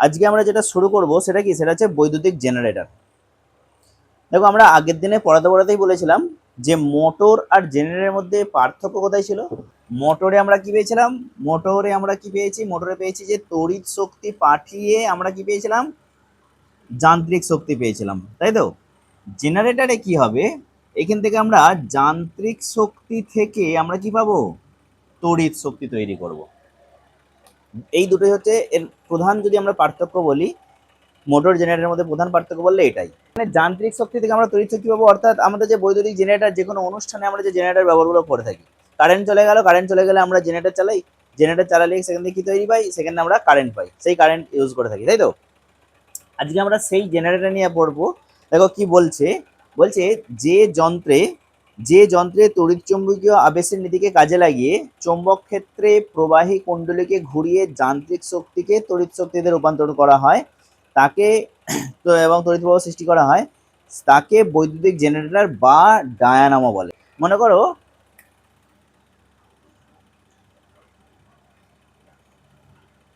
আজকে আমরা যেটা শুরু করব সেটা কি, সেটা হচ্ছে বৈদ্যুতিক জেনারেটর। দেখো, আমরা আগের দিনে পড়াতেই বলেছিলাম যে মোটর আর জেনারেটরের মধ্যে পার্থক্য কোথায় ছিল। মোটরে আমরা কি পেয়েছিলাম, মোটরে পেয়েছি যে তড়িৎ শক্তি পাঠিয়ে আমরা কি পেয়েছিলাম, যান্ত্রিক শক্তি পেয়েছিলাম, তাই তো। জেনারেটরে কি হবে, এখান থেকে আমরা যান্ত্রিক শক্তি থেকে আমরা কি পাবো, তড়িৎ শক্তি তৈরি করব। এই দুটোই হচ্ছে এর প্রধান, যদি আমরা পার্থক্য বলি মোটর জেনারেটরের মধ্যে প্রধান পার্থক্য বললে এটাই। মানে যান্ত্রিক শক্তি থেকে আমরা তড়িৎ শক্তি পাবো, অর্থাৎ আমাদের যে বৈদ্যুতিক জেনারেটর, যে কোনো অনুষ্ঠানে আমরা যে জেনারেটর ব্যবহারগুলো করে থাকি, কারেন্ট চলে গেলে আমরা জেনারেটর চালাই, জেনারেটর চালালে সেখান থেকে কি তৈরি পাই, সেখানে আমরা কারেন্ট পাই, সেই কারেন্ট ইউজ করে থাকি, তাই তো। আজকে আমরা সেই জেনারেটর নিয়ে পড়বো। দেখো কি বলছে, বলছে যে যন্ত্রে তড়িৎচুম্বকীয় আবেশের নীতিকে কাজে লাগিয়ে চৌম্বক ক্ষেত্রে প্রবাহী কুণ্ডলীকে ঘুরিয়ে যান্ত্রিক শক্তিকে তড়িৎ শক্তিতে রূপান্তর করা হয় তাকে এবং তড়িৎ প্রবাহ সৃষ্টি করা হয়, তাকে বৈদ্যুতিক জেনারেটর বা ডায়ানামো বলে। মনে করো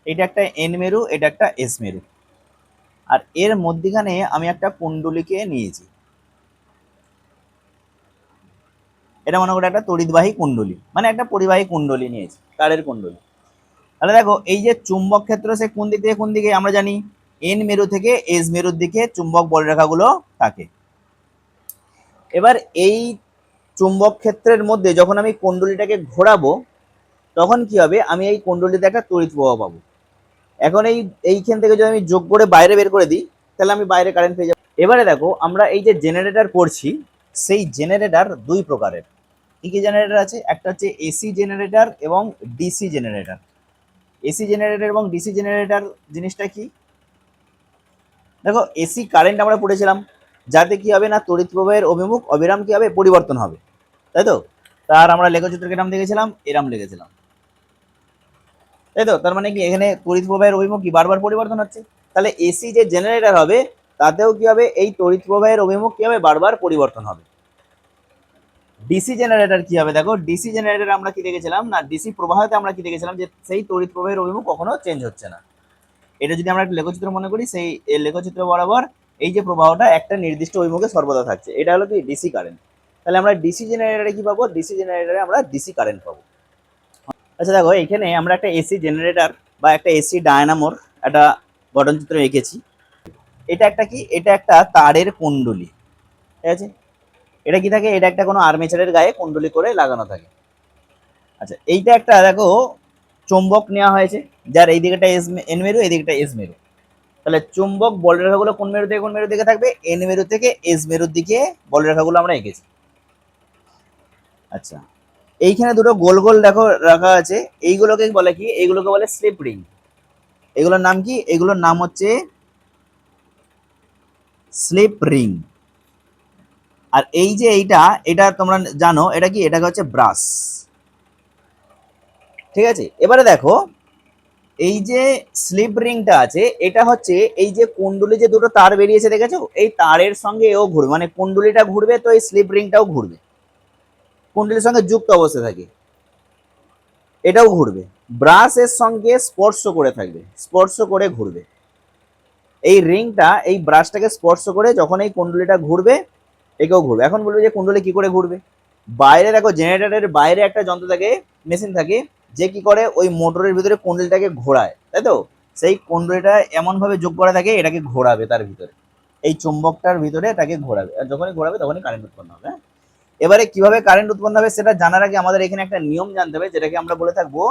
এটা একটা এন মেরু, এটা একটা এস মেরু, আর এর মধ্যখানে আমি একটা কুণ্ডলীকে নিয়েছি। এটা মনে করো একটা তড়িৎবাহী কুণ্ডলী, মানে একটা পরিবাহী কুণ্ডলী নিয়েছি, তারের কুণ্ডলী। তাহলে দেখো, এই যে চুম্বক ক্ষেত্র, সে কোন দিক থেকে কোন দিকে, আমরা জানি এন মেরু থেকে এস মেরুর দিকে চুম্বক বলরেখাগুলো থাকে। এবার এই চুম্বক ক্ষেত্রের মধ্যে যখন আমি কুণ্ডলীটাকে ঘোরাবো, তখন কি হবে, আমি এই কুণ্ডলীতে একটা তড়িৎ প্রবাহ পাবো। এখন এইখান থেকে যদি আমি যোগ করে বাইরে বের করে দিই, তাহলে আমি বাইরে কারেন্ট পেয়ে যাবো। এবারে দেখো, আমরা এই যে জেনারেটর করছি, সেই জেনারেটর দুই প্রকারের। কি কি জেনারেটর আছে, একটা হচ্ছে এসি জেনারেটর এবং ডিসি জেনারেটর। এসি জেনারেটর এবং ডিসি জেনারেটর জিনিসটা কি, দেখো এসি কারেন্ট আমরা পড়েছিলাম, যাতে কি হবে না, তড়িৎ প্রবাহের অভিমুখ অবিরাম কি হবে, পরিবর্তন হবে, তাই তো। তার আমরা লেখচিত্র কিরাম দেখেছিলাম, এরাম লিখেছিলাম, তাই তো। তার মানে কি, এখানে তড়িৎ প্রবাহের অভিমুখ কি বারবার পরিবর্তন হচ্ছে। তাহলে এসি যে জেনারেটর হবে, তাতেও কি হবে, এই তড়িৎ প্রবাহের অভিমুখ কি হবে, বারবার পরিবর্তন হবে। ডিসি জেনারেটর কি হবে, দেখো ডিসি জেনারেটর আমরা কি দেখেছিলাম না, ডিসি প্রবাহতে আমরা কি দেখেছিলাম, যে সেই তড়িৎ প্রবাহের অভিমুখ কখনো চেঞ্জ হচ্ছে না। এটা যদি আমরা একটা লেখচিত্র মনে করি, সেই লেখচিত্র বরাবর এই যে প্রবাহটা একটা নির্দিষ্ট অভিমুখে সর্বদা থাকছে, এটা হলো কি ডিসি কারেন্ট। তাহলে আমরা ডিসি জেনারেটরে কি পাবো, ডিসি জেনারেটরে আমরা ডিসি কারেন্ট পাবো। আচ্ছা দেখো, এখানে আমরা একটা এসি জেনারেটর বা একটা এসি ডায়নামোর একটা গঠনচিত্র এঁকেছি। এটা একটা কি, এটা একটা তারের কুণ্ডলী, ঠিক আছে। এটা কি থাকে, এটা একটা কোনো আর্মেচারের গায়ে কুণ্ডলী করে লাগানো থাকে। আচ্ছা, এইটা একটা দেখো চুম্বক নেওয়া হয়েছে, যার এই দিকটা এন মেরু, এই দিকটা এস মেরু। তাহলে চুম্বক বলরেখাগুলো কোন মেরু থেকে কোন মেরুর দিকে থাকবে, এন মেরু থেকে এস মেরুর দিকে বলরেখাগুলো আমরা এঁকেছি। আচ্ছা, এইখানে দুটো গোল গোল দেখো রাখা আছে, এইগুলোকে বলে কি, এইগুলোকে বলে স্লিপ রিং। এগুলোর নাম কি, এগুলোর নাম হচ্ছে স্লিপ রিং। আর এই যে এইটা, এটা তোমরা জানো এটা কি, এটাকে হচ্ছে ব্রাশ, ঠিক আছে। এবারে দেখো, এই যে স্লিপ রিংটা আছে, এটা হচ্ছে এই যে কুণ্ডলী যে দুটো তার বেরিয়েছে দেখেছো, এই তারের সঙ্গে এও ঘুরবে, মানে কুণ্ডলীটা ঘুরবে তো এই স্লিপ রিংটাও ঘুরবে, কুণ্ডলীর সঙ্গে যুক্ত অবস্থায় থাকে, এটাও ঘুরবে, ব্রাশ এর সঙ্গে স্পর্শ করে থাকবে, স্পর্শ করে ঘুরবে। এই রিংটা এই ব্রাশটাকে স্পর্শ করে যখন এই কুণ্ডলীটা ঘুরবে, একেও ঘুরবে। এখন বলবে যে কুণ্ডলী কি করে ঘুরবে, বাইরে দেখো জেনারেটরের বাইরে একটা যন্ত্র থাকে, মেশিন থাকে, যে কি করে ওই মোটরের ভিতরে কুণ্ডলীটাকে ঘোরায়, তাই তো। সেই কুণ্ডলীটা এমন ভাবে যোগ করা থাকে, এটাকে ঘোরাবে তার ভিতরে, এই চুম্বকটার ভিতরে এটাকে ঘোরাবে, আর যখনই ঘোরাবে তখনই কারেন্ট উৎপন্ন হবে। এবারে কিভাবে কারেন্ট উৎপন্ন হবে সেটা জানার আগে আমাদের এখানে একটা নিয়ম জানতে হবে, যেটাকে আমরা বলে থাকবো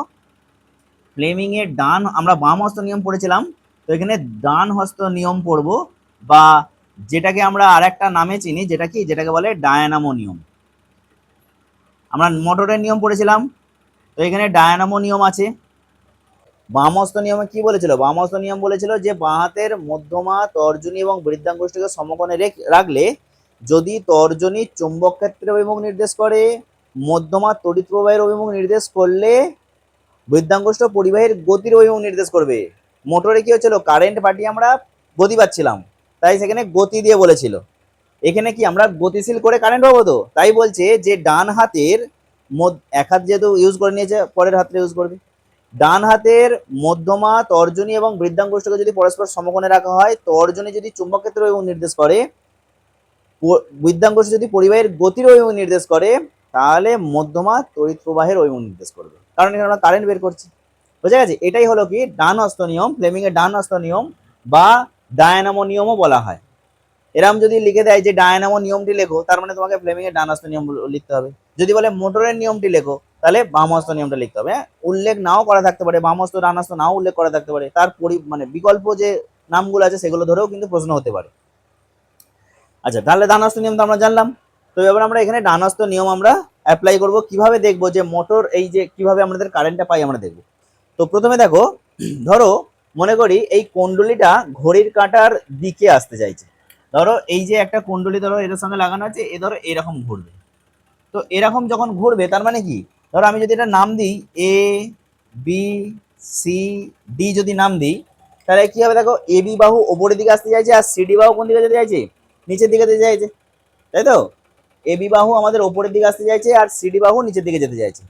ফ্লেমিং এর ডান, আমরা বাম হস্ত নিয়ম পড়েছিলাম, তো এখানে ডান হস্ত নিয়ম পড়বো, বা যেটাকে আমরা আর একটা নামে চিনি, যেটা কি, যেটাকে বলে ডায়নামো নিয়ম। আমরা মোটরের নিয়ম পড়েছিলাম, তো এখানে ডায়নামো নিয়ম আছে। বামহস্ত নিয়মে কি বলেছিল, বামহস্ত নিয়ম বলেছিল যে বাঁ হাতের মধ্যমা, তর্জনী এবং বৃদ্ধাঙ্গুষ্ঠকে সমকোণে রাখলে যদি তর্জনী চুম্বক ক্ষেত্রের অভিমুখ নির্দেশ করে, মধ্যমা তড়িৎ প্রবাহের অভিমুখ নির্দেশ করলে বৃদ্ধাঙ্গুষ্ঠ পরিবাহীর গতির অভিমুখ নির্দেশ করবে। মোটরে কি হচ্ছিল, কারেন্ট পাঠিয়ে আমরা গতি পাচ্ছিলাম, তাই সেখানে গতি দিয়ে বলেছিল। এখানে কি আমরা গতিশীল করে কারেন্ট পাবো, তো তাই বলছে যে ডান হাতের এক হাত যেহেতু ইউজ করে নিয়েছে, পরের হাতটা ইউজ করবে, ডান হাতের মধ্যমা, তর্জনী এবং বৃদ্ধাঙ্গুষ্ঠকে যদি পরস্পর সমকোণে রাখা হয়, তর্জনী যদি চুম্বক ক্ষেত্র এবং নির্দেশ করে, বৃদ্ধাঙ্গুষ্ঠ যদি পরিবাহীর গতির অভিমুখ নির্দেশ করে, তাহলে মধ্যমা তড়িৎ প্রবাহের অভিমুখ নির্দেশ করবে, কারণ এখানে আমরা কারেন্ট বের করছি। বোঝা গেছে? এটাই হলো কি ডান হস্ত নিয়ম, ফ্লেমিং এর ডান হস্ত নিয়ম বা ডায়নামো নিয়মও বলা হয়। এরকম যদি লিখে দেয় যে ডায়নামো নিয়মটি লেখো, তার মানে তোমাকে ফ্লেমিং এর ডান হস্ত নিয়ম লিখতে হবে। যদি বলে মোটরের নিয়মটি লেখো, তাহলে বাম হস্ত নিয়মটা লিখতে হবে। হ্যাঁ, উল্লেখ নাও করা থাকতে পারে, বাম হস্ত ডান হস্ত নাও উল্লেখ করা থাকতে পারে, তার মানে বিকল্প যে নামগুলো আছে সেগুলো ধরেও কিন্তু প্রশ্ন হতে পারে। আচ্ছা, তাহলে ডান হস্ত নিয়ম তো আমরা জানলাম। তো এবার আমরা এখানে ডান হস্ত নিয়ম আমরা অ্যাপ্লাই করব। কিভাবে দেখবো যে মোটর এই যে কিভাবে আমাদের কারেন্টটা পাই আমরা দেখবো। তো প্রথমে দেখো, ধরো মনে করি এই কুণ্ডলীটা ঘড়ির কাঁটার দিকে আসতে চাইছে। ধরো এই যে একটা কুণ্ডলী ধরো এটার সঙ্গে লাগানো আছে, এ ধরো এরকম ঘুরবে। তো এরকম যখন ঘুরবে তার মানে কি, ধরো আমি যদি এটা নাম দিই এ বি সি ডি, যদি নাম দিই তাহলে কি হবে, দেখো এ বি বাহু ওপরের দিকে আসতে চাইছে আর সিডি বাহু কোন দিকে যেতে চাইছে, নিচের দিকে যেতে চাইছে, তাই তো? এ বি বাহু আমাদের ওপরের দিকে আসতে চাইছে আর সিডি বাহু নিচের দিকে যেতে চাইছে।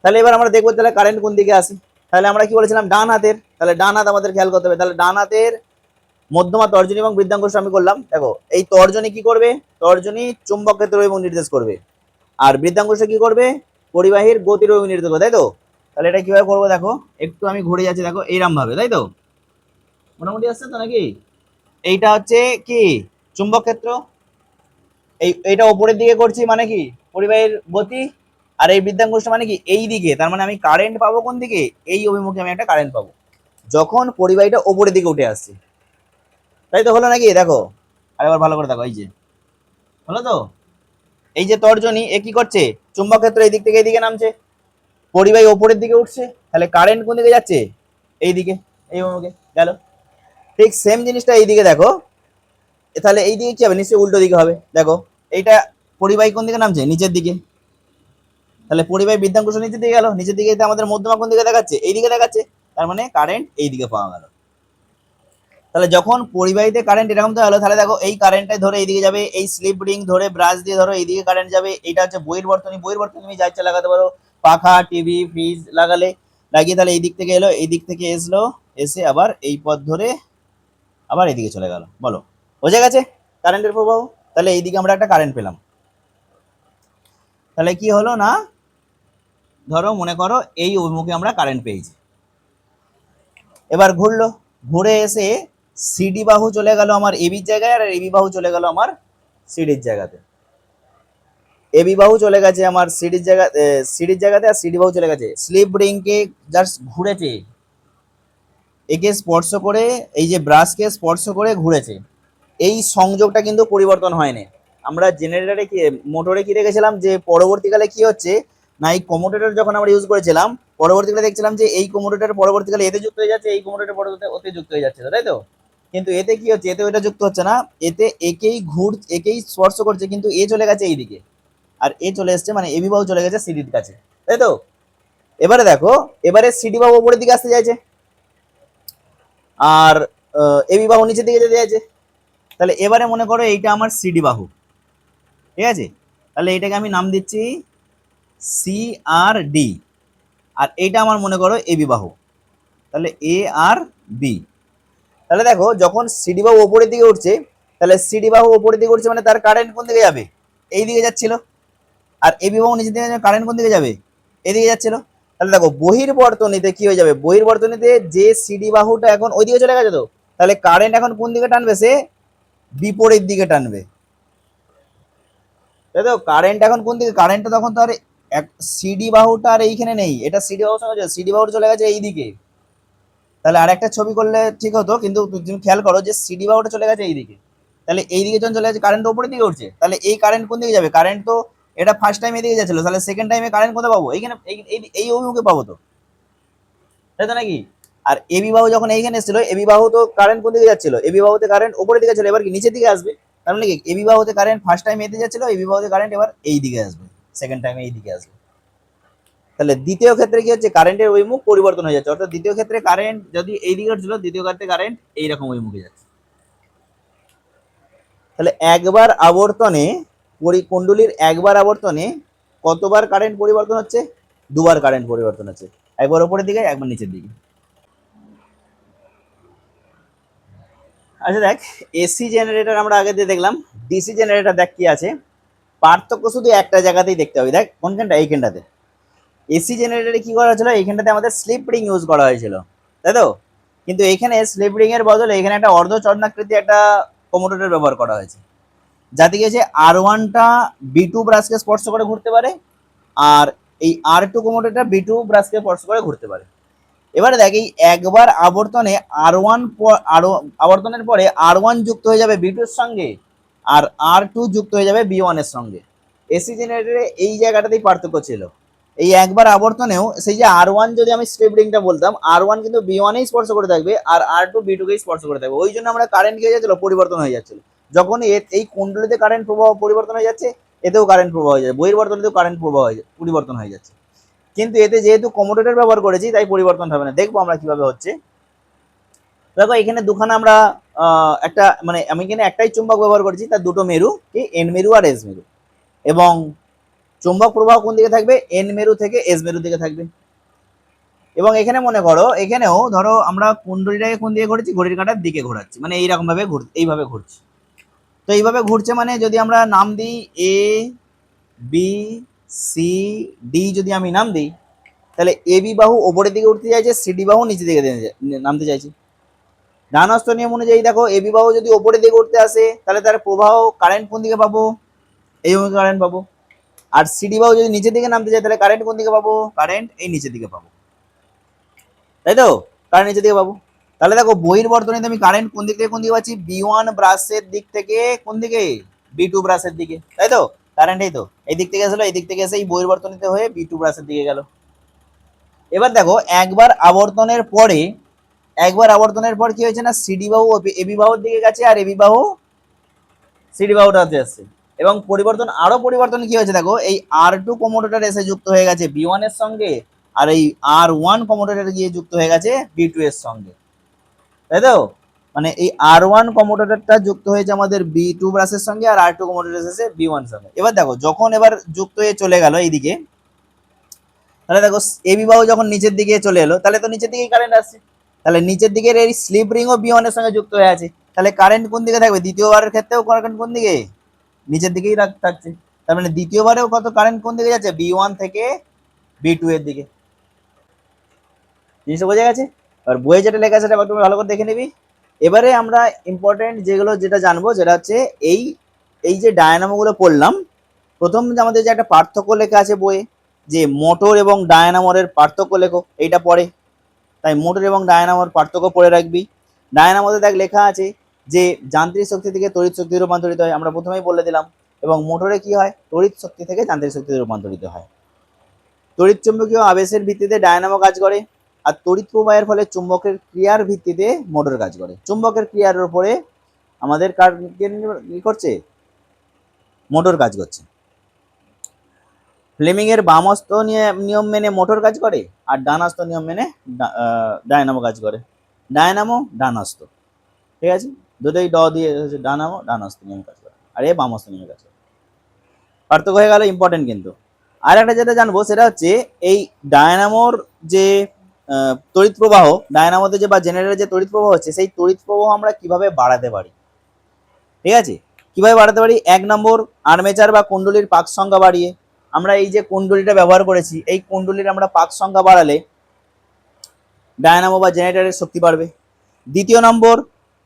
তাহলে এবার আমরা দেখবো তাহলে কারেন্ট কোন দিকে আসে। তাহলে আমরা কি বলেছিলাম, ডান হাতের, তাহলে ডান হাত আমাদের খেয়াল করতে হবে। তাহলে ডান হাতের মধ্যমা, তর্জনী এবং বৃদ্ধাঙ্গুষ্ঠ আমি করলাম। দেখো এই তর্জনী কি করবে, তর্জনী চুম্বক ক্ষেত্র এবং নির্দেশ করবে, আর বৃদ্ধাঙ্গুষ্ঠ কি করবে, পরিবাহীর গতির এবং নির্দেশ করবে, তাই তো? তাহলে এটা কিভাবে করবো দেখো, একটু আমি ঘুরে যাচ্ছি, দেখো এইরকম ভাবে, তাই তো? মোটামুটি আসছে তো নাকি? এইটা হচ্ছে কি চুম্বক ক্ষেত্র, এইটা উপরের দিকে করছি মানে কি পরিবাহীর গতি, আর এই বৃদ্ধাঙ্গুষ্ঠ মানে কি এই দিকে, তার মানে আমি কারেন্ট পাবো কোন দিকে, এই অভিমুখে আমি একটা কারেন্ট পাবো যখন পরিবাহীটা উপরের দিকে উঠে আসছে, তাই তো? হলো নাকি? দেখো আরেকবার ভালো করে দেখো, এই যে হলো তো। এই যে তর্জনী এ কি করছে, চুম্বক ক্ষেত্র এই দিক থেকে এইদিকে নামছে, পরিবাহী উপরের দিকে উঠছে, তাহলে কারেন্ট কোন দিকে যাচ্ছে, এই দিকে, এই অভিমুখে গেল। ঠিক সেম জিনিসটা এইদিকে দেখো, তাহলে এই দিকে কি হবে, নিশ্চয়ই উল্টো দিকে হবে। দেখো এইটা পরিবাহী কোন দিকে নামছে, নিচের দিকে, তাহলে পরিবাহী বৃদ্ধাঙ্গুষ্ঠ নিচের দিকে গেল, নিচের দিকে আমাদের মধ্যমা কোন দিকে দেখাচ্ছে, এই দিকে দেখাচ্ছে, তার মানে কারেন্ট এই দিকে পাওয়া গেল। তাহলে যখন পরিবাহীতে কারেন্ট এরকম তো হলো, তাহলে দেখো এই কারেন্টটা ধরে এইদিকে যাবে, এই স্লিপ রিং ধরে ব্রাশ দিয়ে ধরো এইদিকে কারেন্ট যাবে। এটা হচ্ছে বইয়ের বর্তনী, বইয়ের বর্তনী তুমি যা ইচ্ছা লাগাতে পারো, পাখা টিভি ফ্রিজ লাগালে, লাগিয়ে তাহলে এই দিক থেকে এলো, এই দিক থেকে এসলো, এসে আবার এই পথ ধরে আবার এইদিকে চলে গেল। বলো বোঝা গেছে কারেন্টের প্রবাহ? তাহলে এইদিকে আমরা একটা কারেন্ট পেলাম। তাহলে কি হলো না, ধরো মনে করো এই অভিমুখে আমরা কারেন্ট পেয়েছি। এবার ঘুরলো, ঘুরে এসে সিডি বাহু চলে গেল আমার এবির জায়গায়, আর এবি বাহু চলে গেল আমার সিডির জায়গাতে। এবি বাহু চলে গেছে আমার সিডির জায়গা, সিডির জায়গাতে, আর সিডি বাহু চলে গেছে। স্লিপ রিংকে জাস্ট ঘুরেছে, একে স্পর্শ করে, এই যে ব্রাশকে স্পর্শ করে ঘুরেছে, এই সংযোগটা কিন্তু পরিবর্তন হয়নি। আমরা জেনারেটরে কি, মোটরে কি দেখেছিলাম যে পরবর্তীকালে কি হচ্ছে না, এই কমোটেটর যখন আমরা ইউজ করেছিলাম, পরবর্তীকালে দেখছিলাম যে এই কমোটেটর পরবর্তীকালে এতে যুক্ত হয়ে যাচ্ছে, এই কমোটেটর পরবর্তীতে ওতে যুক্ত হয়ে যাচ্ছে, তাই তো? কিন্তু এতে কি হচ্ছে, এতে ওইটা যুক্ত হচ্ছে না, এতে একেই স্পর্শ করছে, কিন্তু এ চলে গেছে এইদিকে, আর এ চলে এসছে মানে এবি বাহু চলে গেছে সিডির কাছে, তাই তো? এবারে দেখো, এবারে সিডি বাহু উপরের দিকে আসতে চাইছে, আর এবি বাহু নিচের দিকে যেতে চাইছে। তাহলে এবারে মনে করো এইটা আমার সিডি বাহু, ঠিক আছে? তাহলে এটাকে আমি নাম দিচ্ছি সি আর ডি, আর এইটা আমার মনে করো এবি বাহু, তাহলে এ আর বি। তাহলে দেখো যখন সিডি বাহু ওপরের দিকে উঠছে, তাহলে সিডি বাহু ওপরের দিকে উঠছে মানে তার কারেন্ট কোন দিকে যাবে, এই দিকে যাচ্ছিল, আর এবি বাহু নিচের দিকে কারেন্ট কোন দিকে যাবে, এদিকে যাচ্ছিল। তাহলে দেখো বহির্বর্তনীতে কি হয়ে যাবে, বহির্বর্তনীতে যে সিডি বাহুটা এখন ওইদিকে চলে গেছে, তো তাহলে কারেন্ট এখন কোন দিকে টানবে, সে বিপরীত দিকে টানবে, তাই তো? কারেন্ট এখন কোন দিকে, কারেন্টটা তখন তো আর সিডি বাহুটা আর এইখানে নেই, এটা সিডি বাহুর সঙ্গে সিডি বাহুটা চলে গেছে এই দিকে। তাহলে আরেকটা ছবি করলে ঠিক হতো, কিন্তু তুমি খেয়াল করো যে সিডি বাহুটা চলে গেছে এই দিকে, তাহলে এই দিকে যখন চলে গেছে কারেন্ট উপরের দিকে উঠছে, তাহলে এই কারেন্ট কোন দিকে যাবে, কারেন্ট তো এটা ফার্স্ট টাইম এদিকে যাচ্ছিল, তাহলে সেকেন্ড টাইমে কারেন্ট কোথায় পাবো, এইখানে, এই অভিমুখে পাবো তো, তাই তো নাকি? আর এবি বাহু যখন এইখানে এসেছিল, এবি বাহু তো কারেন্ট কোন দিকে যাচ্ছিল, এবি বাহুতে কারেন্ট উপরের দিকে ছিল, এবার কি নিচের দিকে আসবে, তার মানে কি এবি বাহুতে কারেন্ট ফার্স্ট টাইম এদিকে যাচ্ছিল, এবি বাহুতে কারেন্ট এবার এই দিকে আসবে, সেকেন্ড টাইমে এই দিকে আসবে। তাহলে দ্বিতীয় ক্ষেত্রে কি হচ্ছে, কারেন্টের অভিমুখ পরিবর্তন হয়ে যাচ্ছে, অর্থাৎ দ্বিতীয় ক্ষেত্রে কারেন্ট যদি এই দিকে ছিল, দ্বিতীয় ক্ষেত্রে কারেন্ট এইরকম অভিমুখে যাচ্ছে। তাহলে একবার আবর্তনে, কুণ্ডলীর একবার আবর্তনে কতবার কারেন্ট পরিবর্তন হচ্ছে, দুবার কারেন্ট পরিবর্তন হচ্ছে, একবার উপরের দিকে একবার নিচের দিকে। আচ্ছা দেখ, এসি জেনারেটর আমরা আগে দিয়ে দেখলাম, ডিসি জেনারেটর দেখ কি আছে, পার্থক্য শুধু একটা জায়গাতেই দেখতে হবে, দেখ কোনখানটা, এইখানটাতে। এসি জেনারেটরে কি করা হয়েছিল, এইখানটাতে আমাদের স্লিপ রিং ইউজ করা হয়েছিল, তাই তো? কিন্তু এখানে স্লিপ রিং এর বদলে এখানে একটা অর্ধচন্দ্রাকৃতি একটা কমোডেটর ব্যবহার করা হয়েছে, যাতে কি হচ্ছে R1টা B2 ব্রাশকে স্পর্শ করে ঘুরতে পারে, আর এই R2 কমোডেটর B2 ব্রাশকে স্পর্শ করে ঘুরতে পারে। এবারে দেখ, এই একবার আবর্তনে R1 আবর্তনের পরে R1 যুক্ত হয়ে যাবে B2 এর সঙ্গে, আর R2 যুক্ত হয়ে যাবে B1 এর সঙ্গে। এসি জেনারেটরে এই জায়গাটাতেই পার্থক্য ছিল, এই একবার আবর্তনেও সেই যে R1 যদি আমি স্লিপ রিংটা বলতাম, R1 কিন্তু B1 এই স্পর্শ করে থাকবে, আর R2 B2 কেই স্পর্শ করে থাকবে। ওই জন্য আমরা কারেন্ট কি হয়ে যাচ্ছিল, পরিবর্তন হয়ে যাচ্ছিল। যখন এই কুণ্ডলীতে কারেন্ট প্রবাহ পরিবর্তন হয়ে যাচ্ছে, এতেও কারেন্ট প্রবাহ হয়ে যাচ্ছে, বহির্বর্তনীতেও কারেন্ট প্রবাহ হয়ে যাচ্ছে, পরিবর্তন হয়ে যাচ্ছে। কিন্তু এতে যেহেতু কমোডেটর ব্যবহার করেছি, তাই পরিবর্তন হবে না। দেখবো আমরা কিভাবে হচ্ছে। দেখো এখানে দুখানা আমরা একটা মানে আমি এখানে একটাই চুম্বক ব্যবহার করেছি, তার দুটো মেরু, কি এন মেরু আর এস মেরু, এবং চুম্বক প্রবাহ কোন দিকে থাকবে, এন মেরু থেকে এস মেরু দিকে থাকবে। এবং এখানে মনে করো, এখানেও ধরো আমরা কুণ্ডলীটাকে কোন দিকে ঘুরেছি, ঘড়ির কাঁটার দিকে ঘোরাচ্ছি, মানে এইরকম ভাবে এইভাবে ঘুরছি। তো এইভাবে ঘুরছে মানে যদি আমরা নাম দিই এ বি সি ডি, যদি আমি নাম দিই, তাহলে এ বি বাহু ওপরের দিকে উঠতে চাইছে, সিডি বাহু নিচের দিকে নামতে চাইছে। ডান হস্ত নিয়ম অনুযায়ী দেখো, এ বি বাহু যদি ওপরের দিকে উঠতে আসে, তাহলে তার প্রবাহ কারেন্ট কোন দিকে পাবো, এই কারেন্ট পাবো। আর সিডি বাহু যদি নিচের দিকে নামতে চাই, তাহলে কারেন্ট কোন দিকে পাবো, কারেন্ট এই নিচের দিকে পাবো, তাই তো? কারেন্ট নিচের দিকে পাবো। তাহলে দেখো বহির্বর্তনীতে আমি কারেন্ট কোন দিক থেকে কোন দিকে পাচ্ছি, B1 ব্রাশের দিক থেকে কোন দিকে, B2 ব্রাশের দিকে, তাই তো? কারেন্ট এই তো এই দিক থেকে আসলো, এই দিক থেকে এসে এই বহির্বর্তনীতে হয়ে B2 ব্রাশের দিকে গেল। এবার দেখো একবার আবর্তনের পর কি হয়েছে না, সিডি বাহু এবি বাহুর দিকে গেছে, আর এবি বাহু সিডি বাহুটাতে আসছে। এবং পরিবর্তন কি হয়েছে দেখো, এই R2 কমোডেটর এসে যুক্ত হয়ে গেছে B1 এর সঙ্গে, আর এই R1 কমোডেটর গিয়ে যুক্ত হয়ে গেছে B2 এর সঙ্গে, তাই তো? মানে এই R1 কমোডেটরটা যুক্ত হয়েছে আমাদের B2 ব্রাশের সঙ্গে, আর R2 কমোডেটর এসেছে B1 এর সঙ্গে। এবার দেখো যখন এবার যুক্ত হয়ে চলে গেল এইদিকে, তাহলে দেখো এবি বাহু যখন নিচের দিকে চলে এলো, তাহলে তো নিচের দিকেই কারেন্ট আসছে, তাহলে নিচের দিকের এই স্লিপ রিংও B1 এর সঙ্গে যুক্ত হয়ে আছে, তাহলে কারেন্ট কোন দিকে থাকবে, দ্বিতীয়বারের ক্ষেত্রেও কারেন্ট কোন দিকে, নিচের দিকেই থাকছে। তার মানে দ্বিতীয়বারেও কত কারেন্ট কোন দিকে যাচ্ছে, B1 থেকে B2 এর দিকে। জিনিসটা বোঝা গেছে? আর বইয়ে যেটা লেখা আছে সেটা একটু ভালো করে দেখে নিবি। এবারে আমরা ইম্পর্টেন্ট যেটা জানবো, যেটা হচ্ছে এই এই যে ডায়নামোগুলো পড়লাম, প্রথম যে আমাদের যে একটা পার্থক্য লেখা আছে বইয়ে, যে মোটর এবং ডায়নামোর পার্থক্য লেখো, এইটা পড়ে। তাই মোটর এবং ডায়নামোর পার্থক্য পড়ে রাখবি। ডায়নামোতে দেখ লেখা আছে যে যান্ত্রিক শক্তি থেকে তড়িৎ শক্তি রূপান্তরিত হয়, আমরা প্রথমেই বলে দিলাম। এবং মোটরে কি হয়, তড়িৎ শক্তি থেকে যান্ত্রিক শক্তিতে রূপান্তরিত হয়। তড়িৎ চুম্বকীয় আবেশের ভিত্তিতে ডায়নামো কাজ করে, আর তড়িৎ প্রবাহের ফলে চুম্বকের ক্রিয়ার ভিত্তিতে মোটর কাজ করে। চুম্বকের ক্রিয়ার উপরে আমাদের কি করছে, মোটর কাজ করছে। ফ্লেমিং এর বামস্ত নিয়ম মেনে মোটর কাজ করে, আর ডানাস্ত নিয়ম মেনে ডায়নামো কাজ করে। ডায়নামো ডানাস্ত, ঠিক আছে, দুটোই দিয়ে ডানামো ডানাস্ত নিয়ম কাজ করে, আর এ বামস্ত নিয়মে কাজ করে। পার্থক্য হয়ে গেল ইম্পর্টেন্ট। কিন্তু আর একটা যেটা জানবো সেটা হচ্ছে এই ডায়নামোর যে তড়িৎ প্রবাহ, ডায়নামোতে যে বা জেনারেটরের যে তড়িৎ প্রবাহ হচ্ছে, সেই তড়িৎ প্রবাহ আমরা কিভাবে বাড়াতে পারি, ঠিক আছে? কিভাবে বাড়াতে পারি, 1 নম্বর, আর্মেচার বা কুণ্ডলীর পাক সংখ্যা বাড়িয়ে। আমরা এই যে কুণ্ডলীটা ব্যবহার করেছি, এই কুণ্ডলীর আমরা পাক সংখ্যা বাড়ালে ডায়নামো বা জেনারেটরের শক্তি বাড়বে। 2 নম্বর,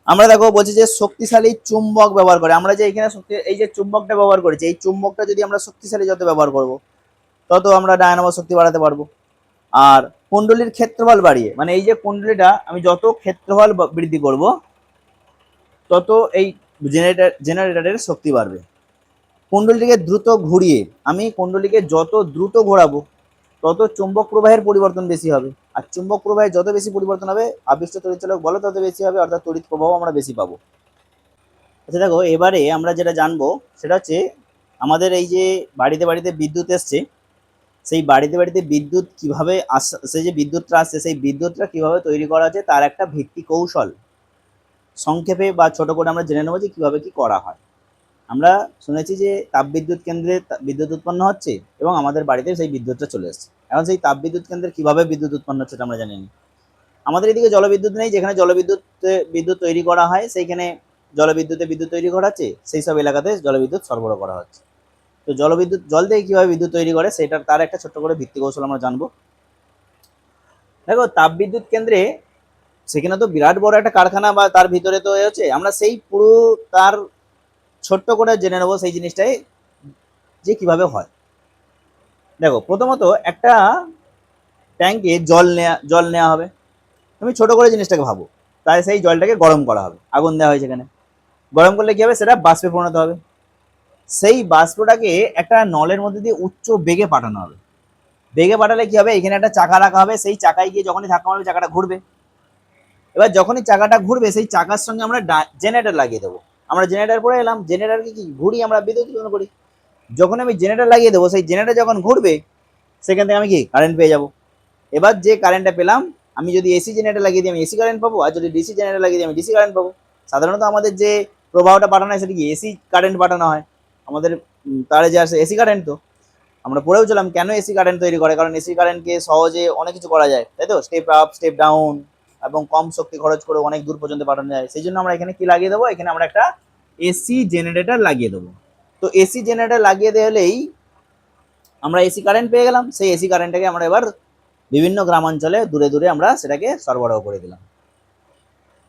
আমরা দেখো বলছি যে শক্তিশালী চুম্বক ব্যবহার করে। আমরা যে এখানে এই যে চুম্বকটা ব্যবহার করেছি, এই চুম্বকটা যদি আমরা শক্তিশালী যত ব্যবহার করব, তত আমরা ডায়নামো শক্তি বাড়াতে পারবো। আর কুণ্ডলীর ক্ষেত্রফল বাড়িয়ে, মানে এই যে কুণ্ডলীটা আমি যত ক্ষেত্রফল বৃদ্ধি করব, তত এই জেনারেটরের শক্তি বাড়বে। কুণ্ডলীকে দ্রুত ঘুরিয়ে, আমি কুণ্ডলীকে যত দ্রুত ঘোরাবো, তত চুম্বক প্রবাহের পরিবর্তন বেশি হবে। আর চুম্বক প্রবাহে যত বেশি পরিবর্তন হবে, আবিষ্ট তড়িৎচালক বল তত বেশি হবে, অর্থাৎ তড়িৎ প্রবাহ আমরা বেশি পাবো। আচ্ছা দেখো, এবারে আমরা যেটা জানবো সেটা হচ্ছে আমাদের এই যে বাড়িতে বাড়িতে বিদ্যুৎ এসছে, সেই বাড়িতে বাড়িতে বিদ্যুৎ কিভাবে সেই যে বিদ্যুৎটা আসছে, সেই বিদ্যুৎটা কিভাবে তৈরি করা হচ্ছে, তার একটা ভিত্তি কৌশল সংক্ষেপে বা ছোট করে আমরা জেনে নেবো যে কিভাবে কি করা হয়। আমরা শুনেছি যে তাপবিদ্যুৎ কেন্দ্রে বিদ্যুৎ উৎপন্ন হচ্ছে, এবং আমাদের বাড়িতে সেই বিদ্যুৎটা চলে এসছে। এখন সেই তাপবিদ্যুৎ কেন্দ্রে কিভাবে বিদ্যুৎ উৎপন্ন হচ্ছে সেটা আমরা জানি না। আমাদের এদিকে জলবিদ্যুৎ নেই, যেখানে বিদ্যুৎ তৈরি করা হয় সেইখানে বিদ্যুৎ তৈরি করা হচ্ছে, সেই সব এলাকাতে জলবিদ্যুৎ সরবরাহ করা হচ্ছে। তো জল থেকে কিভাবে বিদ্যুৎ তৈরি করে সেটা তার একটা ছোট্ট করে ভিত্তি কৌশল আমরা জানবো। দেখো তাপবিদ্যুৎ কেন্দ্রে সেখানে তো বিরাট বড় একটা কারখানা বা তার ভিতরে তো হচ্ছে, আমরা সেই পুরো তার ছোট্ট করে জেনে নেবো সেই জিনিসটাই যে কিভাবে হয়। দেখো প্রথমত একটা ট্যাঙ্কে জল নেওয়া হবে। তুমি ছোট করে জিনিসটাকে ভাবো, তাই সেই জলটাকে গরম করা হবে, আগুন দেওয়া হয় সেখানে। গরম করলে কি হবে, সেটা বাষ্পে পরিণত হবে। সেই বাষ্পটাকে একটা নলের মধ্যে দিয়ে উচ্চ বেগে পাঠানো হবে। বেগে পাঠালে কি হবে, এখানে একটা চাকা রাখা হবে, সেই চাকায় গিয়ে যখনই ধাক্কা মারবে চাকাটা ঘুরবে। এবার যখনই চাকাটা ঘুরবে সেই চাকার সঙ্গে আমরা জেনারেটর লাগিয়ে দেবো। আমরা জেনারেটর পরে এলাম, জেনারেটরকে কি ঘুরি আমরা বিদ্যুৎ উৎপন্ন করি। যখন আমি জেনারেটর লাগিয়ে দেবো, সেই জেনারেটর যখন ঘুরবে সেখান থেকে আমি কি কারেন্ট পেয়ে যাবো। এবার যে কারেন্টটা পেলাম, আমি যদি এসি জেনারেটর লাগিয়ে দিই আমি এসি কারেন্ট পাবো, আর যদি ডিসি জেনারেটর লাগিয়ে দিই আমি ডিসি কারেন্ট পাবো। সাধারণত আমাদের যে প্রবাহটা পাঠানো হয় সেটা কি এসি কারেন্ট পাঠানো হয় আমাদের, তারে যে আসে এসি কারেন্ট। তো আমরা পড়েও ছিলাম কেন এসি কারেন্ট তৈরি করে, কারণ এসি কারেন্টকে সহজে অনেক কিছু করা যায়, তাই তো, স্টেপ আপ স্টেপ ডাউন, এবং কম শক্তি খরচ করে অনেক দূর পর্যন্ত পাঠানো যায়। সেই জন্য আমরা এখানে কি লাগিয়ে দেবো, এখানে আমরা একটা এসি জেনারেটর লাগিয়ে দেবো। তো এসি জেনারেটর লাগিয়ে দিলেই আমরা এসি কারেন্ট পেয়ে গেলাম। সেই এসি কারেন্টটাকে আমরা এবার বিভিন্ন গ্রামাঞ্চলে দূরে দূরে আমরা সেটাকে সরবরাহ করে দিলাম।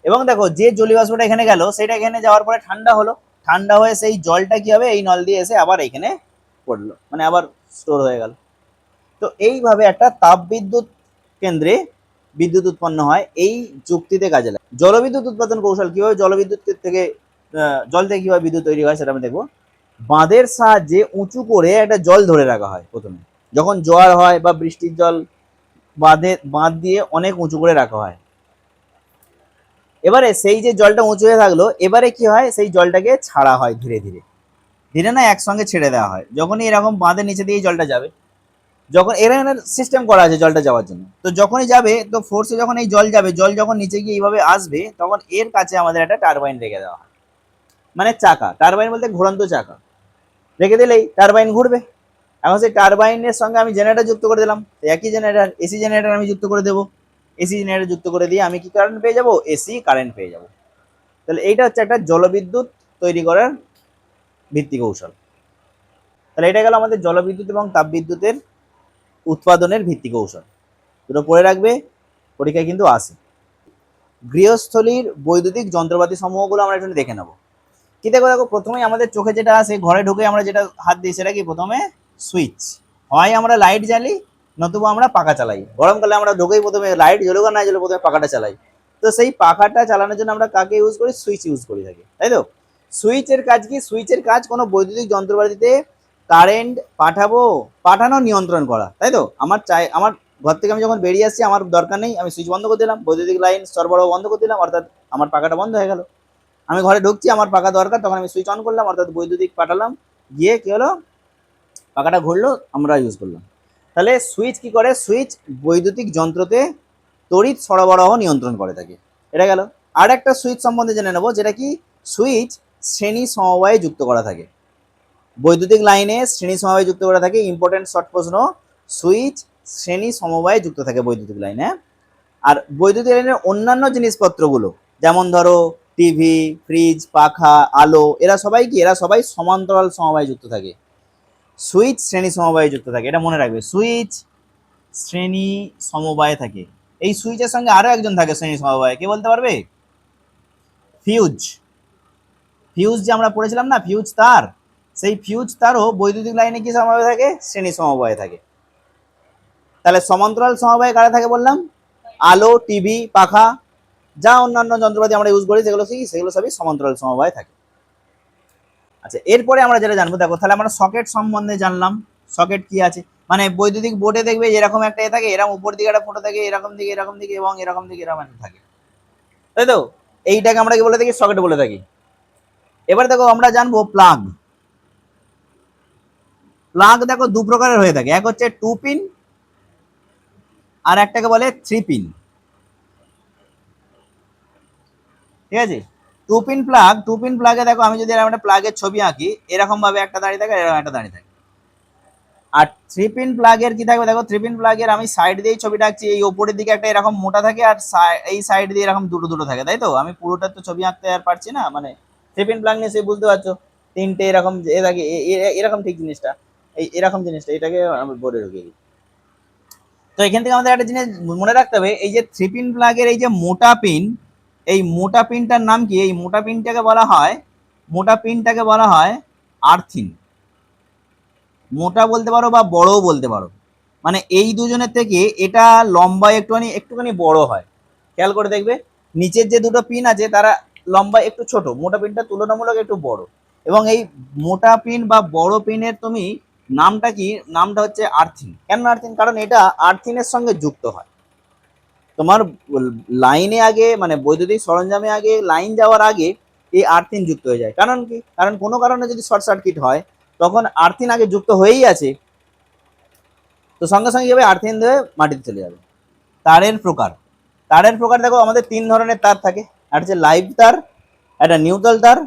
এবং দেখো যে জলীয় বাষ্পটা এখানে গেল সেটা এখানে যাওয়ার পরে ঠান্ডা হলো, ঠান্ডা হয়ে সেই জলটা কি হবে, এই নল দিয়ে এসে আবার এখানে পড়লো, মানে আবার স্টোর হয়ে গেল। তো এইভাবে একটা তাপবিদ্যুৎ কেন্দ্রে বিদ্যুৎ উৎপন্ন হয়, এই যুক্তিতে কাজে লাগে। জলবিদ্যুৎ উৎপাদন কৌশল, কিভাবে জলবিদ্যুৎ থেকে জল থেকে কিভাবে বিদ্যুৎ তৈরি হয় সেটা আমি দেখবো। বাঁধের সাহায্যে উঁচু করে একটা জল ধরে রাখা হয় প্রথমে, যখন জোয়ার হয় বা বৃষ্টির জল বাঁধ দিয়ে অনেক উঁচু করে রাখা হয়। এবারে সেই যে জলটা উঁচু হয়ে থাকলো, এবারে কি হয়, সেই জলটাকে ছাড়া হয় ধীরে ধীরে, ধীরে না একসঙ্গে ছেড়ে দেওয়া হয়। যখনই এরকম বাঁধের নিচে দিয়ে জলটা যাবে, যখন এখানে সিস্টেম করা আছে জলটা যাওয়ার জন্য, তো যখনই যাবে তো ফোর্সে যখন এই জল যাবে, জল যখন নিচে গিয়ে এইভাবে আসবে, তখন এর কাছে আমাদের একটা টারবাইন রেখে দেওয়া হয়, মানে চাকা, টারবাইন বলতে ঘুরন্ত চাকা রেখে দিলেই টারবাইন ঘুরবে। এখন সেই টারবাইনের সঙ্গে আমি জেনারেটর যুক্ত করে দিলাম, একই জেনারেটর এসি জেনারেটর আমি যুক্ত করে দেবো। এসি জেনারেটর যুক্ত করে দিয়ে আমি কি কারেন্ট পেয়ে যাবো, এসি কারেন্ট পেয়ে যাবো। তাহলে এইটা হচ্ছে একটা জলবিদ্যুৎ তৈরি করার ভিত্তি কৌশল। তাহলে এটা গেল আমাদের জলবিদ্যুৎ এবং তাপবিদ্যুতের উৎপাদনের ভিত্তি কৌশল, দুটো পড়ে রাখবে, পরীক্ষায় কিন্তু আসে। গৃহস্থলীর বৈদ্যুতিক যন্ত্রপাতি সমূহগুলো আমরা একটু দেখে নেবো। কি দেখো, দেখো প্রথমেই আমাদের চোখে যেটা আসে, ঘরে ঢুকে আমরা যেটা হাত দিই সেটা কি, প্রথমে সুইচ। হয় আমরা লাইট জ্বালি, নতুবা আমরা পাখা চালাই। গরমকালে আমরা ঢুকেই প্রথমে লাইট জ্বলুক আর না জ্বলুক প্রথমে পাখাটা চালাই। তো সেই পাখাটা চালানোর জন্য আমরা কাকে ইউজ করি, সুইচ ইউজ করি থাকি, তাই তো। সুইচের কাজ কি, সুইচের কাজ কোনো বৈদ্যুতিক যন্ত্রপাতিতে কারেন্ট পাঠানো নিয়ন্ত্রণ করা, তাই তো। আমার ঘর থেকে আমি যখন বেরিয়ে আসছি, আমার দরকার নেই, আমি সুইচ বন্ধ করে দিলাম, বৈদ্যুতিক লাইন সরবরাহ বন্ধ করে দিলাম, অর্থাৎ আমার পাখাটা বন্ধ হয়ে গেল। আমি ঘরে ঢুকছি, আমার পাখা দরকার, তখন আমি সুইচ অন করলাম, অর্থাৎ বৈদ্যুতিক পাঠালাম, গিয়ে কি হলো, পাখাটা ঘুরলো, আমরা ইউজ করলাম। তাহলে সুইচ কি করে, সুইচ বৈদ্যুতিক যন্ত্রতে তড়িৎ সরবরাহ নিয়ন্ত্রণ করে থাকে। এটা গেল। আর একটা সুইচ সম্বন্ধে জেনে নেবো, যেটা কি, সুইচ শ্রেণী সমবায়ে যুক্ত করা থাকে, বৈদ্যুতিক লাইনে শ্রেণী সমবায়ে যুক্ত করা থাকে। ইম্পর্টেন্ট শর্ট প্রশ্ন, সুইচ শ্রেণী সমবায়ে যুক্ত থাকে বৈদ্যুতিক লাইনে। আর বৈদ্যুতিক লাইনের অন্যান্য জিনিসপত্রগুলো, যেমন ধরো টিভি, ফ্রিজ, পাখা, আলো, এরা সবাই কি, এরা সবাই সমান্তরাল সমবায়ে যুক্ত থাকে, সুইচ শ্রেণী সমবায়ে যুক্ত থাকে। এটা মনে রাখবে, সুইচ শ্রেণী সমবায়ে থাকে। এই সুইচের সঙ্গে আরো একজন থাকে শ্রেণী সমবায়ে, কে বলতে পারবে, ফিউজ। ফিউজ যে আমরা পড়েছিলাম না, ফিউজ তার, সেই ফিউজ তারও বৈদ্যুতিক লাইনে কি সমবায়ে থাকে, শ্রেণী সমবায়ে থাকে। তাহলে সমান্তরাল সমবায়ে কারা থাকে বললাম, আলো, টিভি, পাখা, যা অন্যান্য যন্ত্রপাতি আমরা ইউজ করি সেগুলো সবই সমান্তরাল সমবায়ে থাকে। আচ্ছা, এরপরে আমরা যেটা জানবো, দেখো তাহলে আমরা সকেট সম্বন্ধে জানলাম। সকেট কি আছে, মানে বৈদ্যুতিক বোর্ডে দেখবে এরকম একটা থাকে, এরকম উপর দিকে একটা ফুটো থাকে, এরকম দিকে এবং এরকম দিকে এরকম একটা থাকে, তাই তো। এইটাকে আমরা কি বলে থাকি, সকেট বলে থাকি। এবার দেখো আমরা জানবো প্লাগ। প্লাগ দেখো দু প্রকারের হয়ে থাকে, এক হচ্ছে 2 পিন, আর একটাকে বলে 3 পিন। ঠিক আছে, 2 পিন প্লাগে দেখো, আমি যদি এরকম একটা প্লাগের ছবি আঁকি, এরকম ভাবে একটা দাঁড়িয়ে থাকে, এরকম একটা দাঁড়িয়ে থাকে। আর থ্রি পিন প্লাগের কি থাকবে দেখো, থ্রি পিন প্লাগের আমি সাইড দিয়েই ছবিটা আঁকছি, এই ওপরের দিকে একটা এরকম মোটা থাকে আর এই সাইড দিয়ে এরকম দুটো দুটো থাকে, তাই তো? আমি পুরোটা তো ছবি আঁকতে আর পারছি না, মানে থ্রি পিন প্লাগ নিয়ে সে বুঝতে পারছো, তিনটে এরকম এ থাকে, এরকম ঠিক জিনিসটা, এই এরকম জিনিসটা, এটাকে আমি বোর্ডে ঢুকিয়ে দিই। তো এখান থেকে আমাদের একটা জিনিস মনে রাখতে হবে, এই যে থ্রি পিন প্লাগের এই যে মোটা পিন, এই মোটা পিনটার নাম কি? এই মোটা পিনটাকে বলা হয়, মোটা পিনটাকে বলা হয় আর্থিন। মোটা বলতে পারো বা বড়ও বলতে পারো, মানে এই দুজনের থেকে এটা লম্বা একটুখানি একটুখানি বড় হয়। খেয়াল করে দেখবে নিচের যে দুটো পিন আছে তারা লম্বা একটু ছোট, মোটা পিনটা তুলনামূলক একটু বড়। এবং এই মোটা পিন বা বড় পিনের তুমি নামটা কি? নামটা হচ্ছে আর্থিন। কেন আর্থিন? কারণ এটা আর্থিনের সঙ্গে যুক্ত হয়। তোমার লাইনে আগে, মানে বৈদ্যুতিক সরঞ্জামে আগে লাইন যাওয়ার আগে এই আর্থিন যুক্ত হয়ে যায়। কারণ কি? কারণ কোনো কারণে যদি শর্ট সার্কিট হয় তখন আর্থিন আগে যুক্ত হয়েই আছে, তো সঙ্গে সঙ্গে যাবে আর্থিন ধরে মাটিতে চলে যাবে। তারের প্রকার, তারের প্রকার দেখো আমাদের তিন ধরনের তার থাকে, একটা হচ্ছে লাইভ তার, একটা নিউট্রাল তার,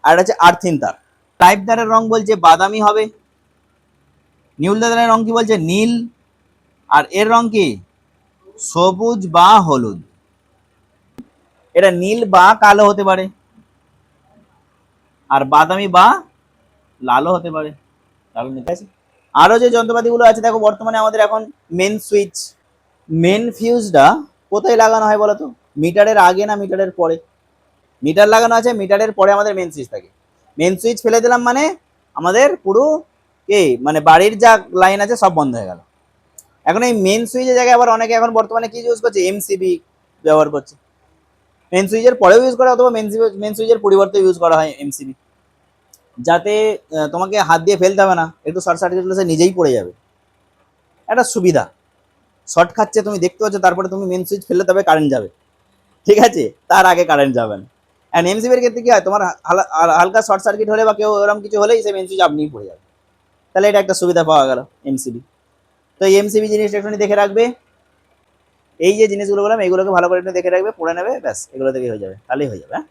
আর একটা হচ্ছে আর্থিন তার। লাইভ তারের রং বলছে বাদামি হবে, নিউট্রাল তারের রং কি বলছে? নীল, আর এর রং কি? সবুজ বা হলুদ। এটা নীল বা কালো হতে পারে, আর বাদামি বা লালও হতে পারে। লাল নিতে আছে। আরো যে যন্ত্রপাতিগুলো আছে দেখো, বর্তমানে আমাদের এখন মেন সুইচ, মেন ফিউজটা কোথায় লাগানো হয় বলো তো? মিটারের আগে না মিটারের পরে? মিটার লাগানো আছে, মিটারের পরে আমাদের মেন সুইচ থাকে। মেন সুইচ ফেলে দিলাম মানে আমাদের পুরো মানে বাড়ির যা লাইন আছে সব বন্ধ হয়ে গেল। এখন এই মেন সুইচের জায়গায় আবার অনেকে এখন বর্তমানে কি ইউজ করছে? এমসিবি ব্যবহার করছে। মেন সুইচের পরেও ইউজ করা, অথবা মেন সুইচের পরিবর্তে ইউজ করা হয় এমসিবি, যাতে তোমাকে হাত দিয়ে ফেলতে হবে না, একটু শর্ট সার্কিট হলে সে নিজেই পড়ে যাবে। একটা সুবিধা, শর্ট খাচ্ছে তুমি দেখতে পাচ্ছ, তারপরে তুমি মেন সুইচ ফেললে তবে কারেন্ট যাবে, ঠিক আছে? তার আগে কারেন্ট যাবে না। অ্যান্ড এমসিবির ক্ষেত্রে কি হয়, তোমার হালকা শর্ট সার্কিট হলে বা কেউ এরকম কিছু হলেই সে মেন সুইচ আপনিই পড়ে যাবে। তাহলে এটা একটা সুবিধা পাওয়া গেল এমসিবি। তো এই এমসিবি জিনিসটা একটু দেখে রাখবে। এই যে জিনিসগুলো বললাম এগুলোকে ভালো করে একটু দেখে রাখবে, পড়ে নেবে, ব্যাস এগুলো থেকেই হয়ে যাবে, তাহলেই হয়ে যাবে। হ্যাঁ।